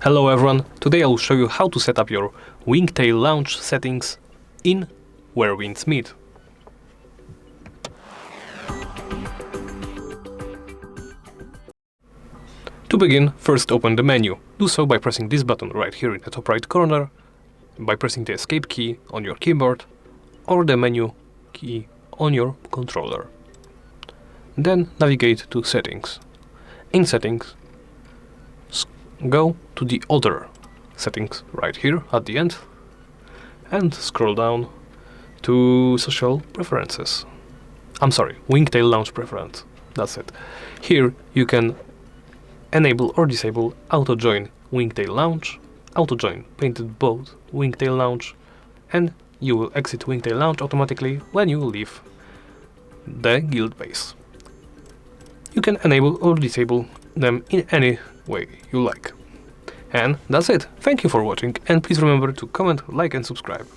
Hello everyone, today I will show you how to set up your Wingtail Lounge settings in Where Winds Meet. To begin, first open the menu. Do so by pressing this button right here in the top right corner, by pressing the escape key on your keyboard or the menu key on your controller. Then navigate to Settings. In Settings, go to the Other settings right here at the end and scroll down to Social Preferences. Wingtail Lounge Preference. That's it. Here you can enable or disable Auto Join Wingtail Lounge, Auto Join Painted Boat Wingtail Lounge, and you will exit Wingtail Lounge automatically when you leave the guild base. You can enable or disable them in any way you like. And that's it. Thank you for watching, and please remember to comment, like and subscribe.